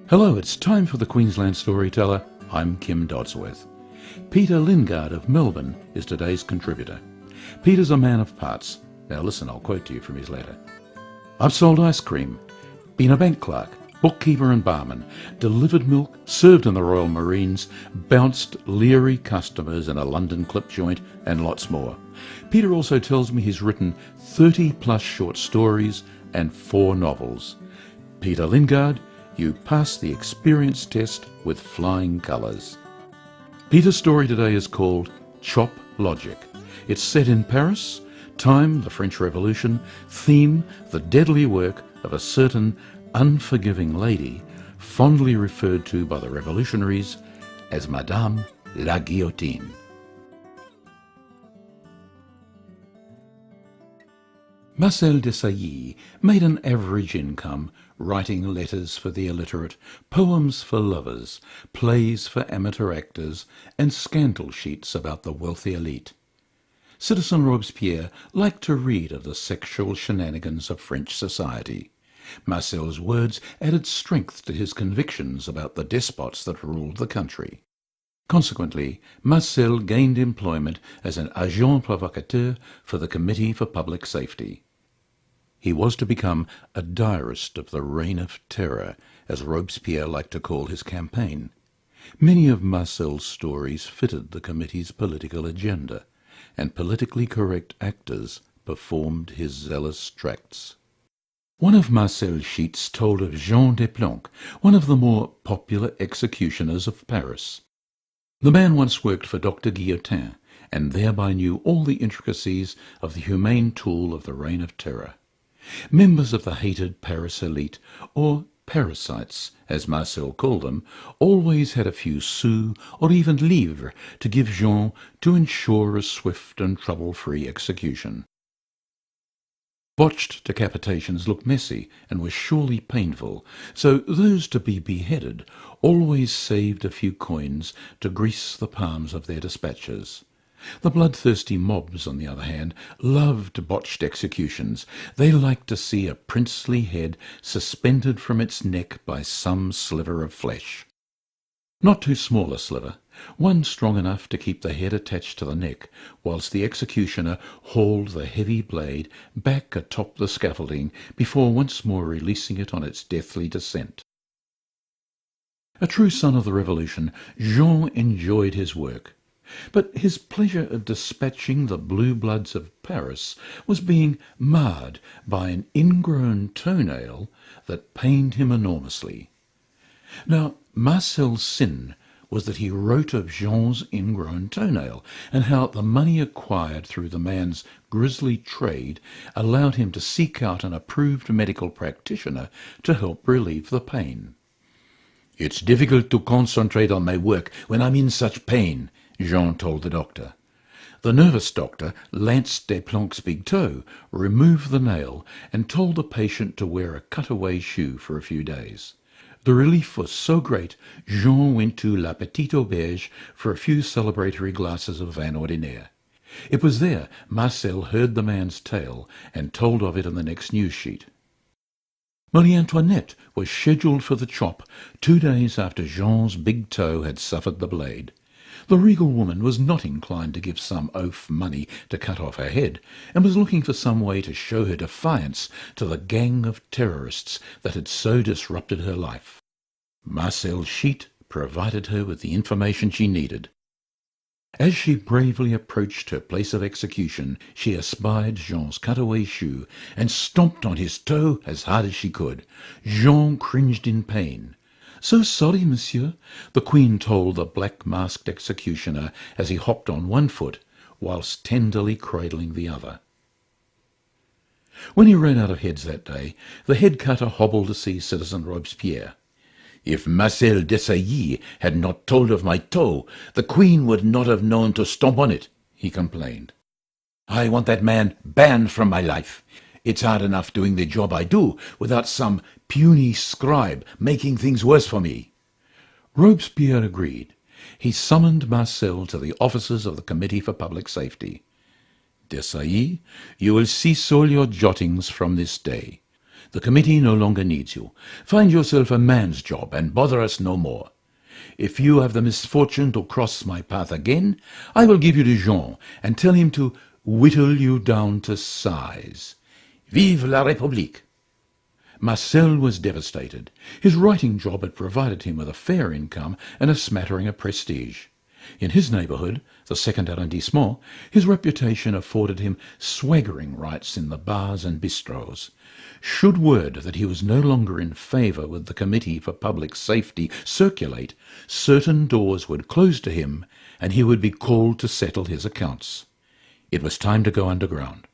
Hello, it's time for the Queensland Storyteller. I'm Kim Dodsworth. Peter Lingard of Melbourne is today's contributor. Peter's a man of parts. Now listen, I'll quote to you from his letter. I've sold ice cream, been a bank clerk, bookkeeper and barman, delivered milk, served in the Royal Marines, bounced leery customers in a London clip joint, and lots more. Peter also tells me he's written 30 plus short stories and 4 novels. Peter Lingard, you pass the experience test with flying colours. Peter's story today is called Chop Logic. It's set in Paris, time the French Revolution, theme the deadly work of a certain unforgiving lady fondly referred to by the revolutionaries as Madame la Guillotine. Marcel Desailly made an average income writing letters for the illiterate, poems for lovers, plays for amateur actors, and scandal sheets about the wealthy elite. Citizen Robespierre liked to read of the sexual shenanigans of French society. Marcel's words added strength to his convictions about the despots that ruled the country. Consequently, Marcel gained employment as an agent provocateur for the Committee for Public Safety. He was to become a diarist of the Reign of Terror, as Robespierre liked to call his campaign. Many of Marcel's stories fitted the committee's political agenda, and politically correct actors performed his zealous tracts. One of Marcel's sheets told of Jean Desplanques, one of the more popular executioners of Paris. The man once worked for Dr. Guillotin, and thereby knew all the intricacies of the humane tool of the Reign of Terror. Members of the hated Paris elite, or parasites, as Marcel called them, always had a few sous or even livres to give Jean to ensure a swift and trouble-free execution. Botched decapitations looked messy and were surely painful, so those to be beheaded always saved a few coins to grease the palms of their dispatchers. The bloodthirsty mobs, on the other hand, loved botched executions. They liked to see a princely head suspended from its neck by some sliver of flesh. Not too small a sliver, one strong enough to keep the head attached to the neck, whilst the executioner hauled the heavy blade back atop the scaffolding before once more releasing it on its deathly descent. A true son of the Revolution, Jean enjoyed his work. But his pleasure of dispatching the blue bloods of Paris was being marred by an ingrown toenail that pained him enormously. Now, Marcel's sin was that he wrote of Jean's ingrown toenail, and how the money acquired through the man's grisly trade allowed him to seek out an approved medical practitioner to help relieve the pain. "It's difficult to concentrate on my work when I'm in such pain," Jean told the doctor. The nervous doctor lanced Desplanques' big toe, removed the nail, and told the patient to wear a cutaway shoe for a few days. The relief was so great, Jean went to La Petite Auberge for a few celebratory glasses of vin ordinaire. It was there Marcel heard the man's tale and told of it in the next news sheet. Marie Antoinette was scheduled for the chop 2 days after Jean's big toe had suffered the blade. The regal woman was not inclined to give some oaf money to cut off her head, and was looking for some way to show her defiance to the gang of terrorists that had so disrupted her life. Marcel's sheet provided her with the information she needed. As she bravely approached her place of execution, she espied Jean's cutaway shoe, and stomped on his toe as hard as she could. Jean cringed in pain. "So sorry, monsieur," the Queen told the black-masked executioner as he hopped on one foot, whilst tenderly cradling the other. When he ran out of heads that day, the head cutter hobbled to see Citizen Robespierre. "If Marcel Desailly had not told of my toe, the Queen would not have known to stomp on it," he complained. "I want that man banned from my life. It's hard enough doing the job I do without some puny scribe making things worse for me." Robespierre agreed. He summoned Marcel to the offices of the Committee for Public Safety. "Desailly, you will cease all your jottings from this day. The committee no longer needs you. Find yourself a man's job and bother us no more. If you have the misfortune to cross my path again, I will give you to Jean and tell him to whittle you down to size. Vive la République! Marcel was devastated. His writing job had provided him with a fair income and a smattering of prestige. In his neighbourhood, the second arrondissement, his reputation afforded him swaggering rights in the bars and bistros. Should word that he was no longer in favour with the Committee for Public Safety circulate, certain doors would close to him, and he would be called to settle his accounts. It was time to go underground.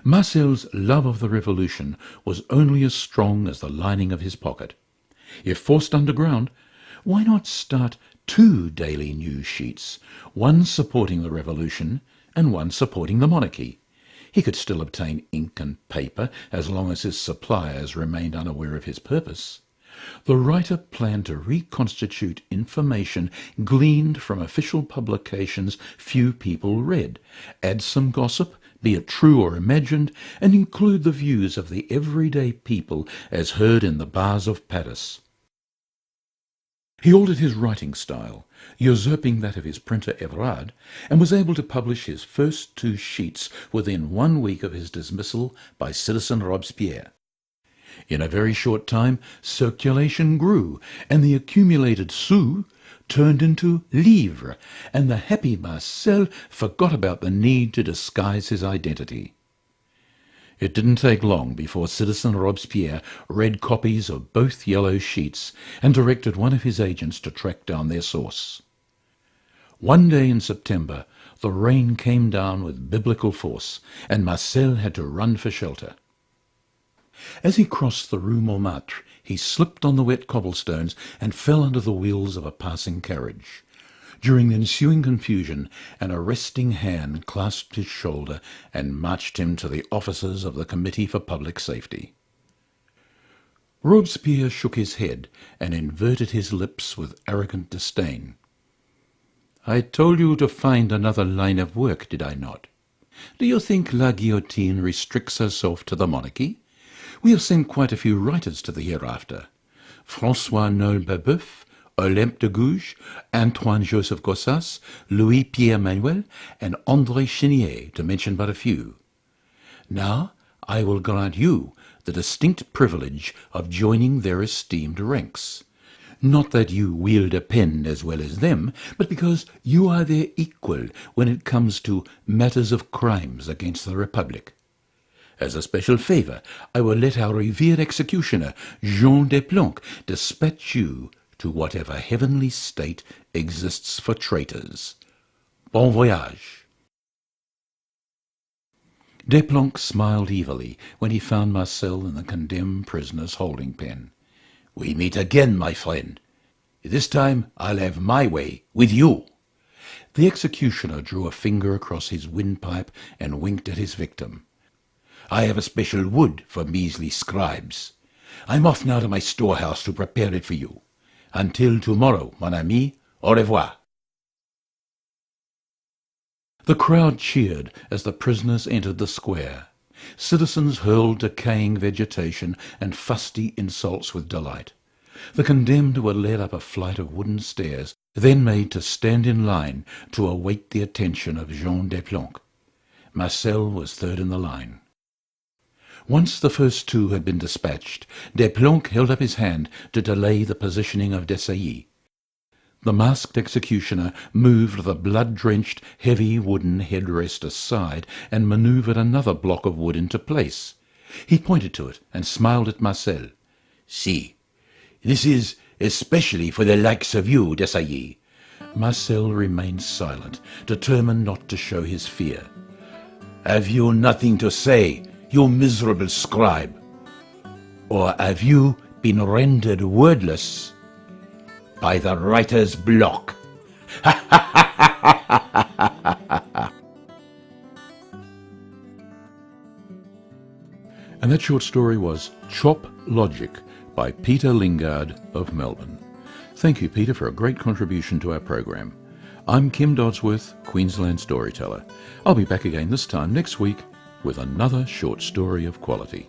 Marcel's love of the revolution was only as strong as the lining of his pocket. If forced underground, why not start 2 daily news sheets, one supporting the revolution and one supporting the monarchy? He could still obtain ink and paper as long as his suppliers remained unaware of his purpose. The writer planned to reconstitute information gleaned from official publications few people read, add some gossip, be it true or imagined, and include the views of the everyday people as heard in the bars of Paris. He altered his writing style, usurping that of his printer Everard, and was able to publish his first 2 sheets within 1 week of his dismissal by Citizen Robespierre. In a very short time, circulation grew, and the accumulated sous turned into livres, and the happy Marcel forgot about the need to disguise his identity. It didn't take long before Citizen Robespierre read copies of both yellow sheets and directed one of his agents to track down their source. One day in September, the rain came down with biblical force, and Marcel had to run for shelter. As he crossed the Rue Montmartre, he slipped on the wet cobblestones and fell under the wheels of a passing carriage. During the ensuing confusion, an arresting hand clasped his shoulder and marched him to the offices of the Committee for Public Safety. Robespierre shook his head and inverted his lips with arrogant disdain. "I told you to find another line of work, did I not? Do you think La Guillotine restricts herself to the monarchy? We have sent quite a few writers to the hereafter. François Noël Babeuf, Olympe de Gouges, Antoine-Joseph Gossas, Louis-Pierre Manuel, and André Chenier, to mention but a few. Now I will grant you the distinct privilege of joining their esteemed ranks. Not that you wield a pen as well as them, but because you are their equal when it comes to matters of crimes against the Republic. As a special favour, I will let our revered executioner, Jean Desplanques, dispatch you to whatever heavenly state exists for traitors. Bon voyage." Desplanques smiled evilly when he found Marcel in the condemned prisoner's holding pen. "We meet again, my friend. This time I'll have my way with you." The executioner drew a finger across his windpipe and winked at his victim. "I have a special wood for measly scribes. I'm off now to my storehouse to prepare it for you. Until tomorrow, mon ami, au revoir." The crowd cheered as the prisoners entered the square. Citizens hurled decaying vegetation and fusty insults with delight. The condemned were led up a flight of wooden stairs, then made to stand in line to await the attention of Jean Desplanques. Marcel was third in the line. Once the first 2 had been dispatched, Desplanques held up his hand to delay the positioning of Desailly. The masked executioner moved the blood-drenched, heavy wooden headrest aside and manoeuvred another block of wood into place. He pointed to it and smiled at Marcel. "See, this is especially for the likes of you, Desailly." Marcel remained silent, determined not to show his fear. "Have you nothing to say, you miserable scribe? Or have you been rendered wordless by the writer's block?" And that short story was Chop Logic by Peter Lingard of Melbourne. Thank you, Peter, for a great contribution to our program. I'm Kim Dodsworth, Queensland storyteller. I'll be back again this time next week with another short story of quality.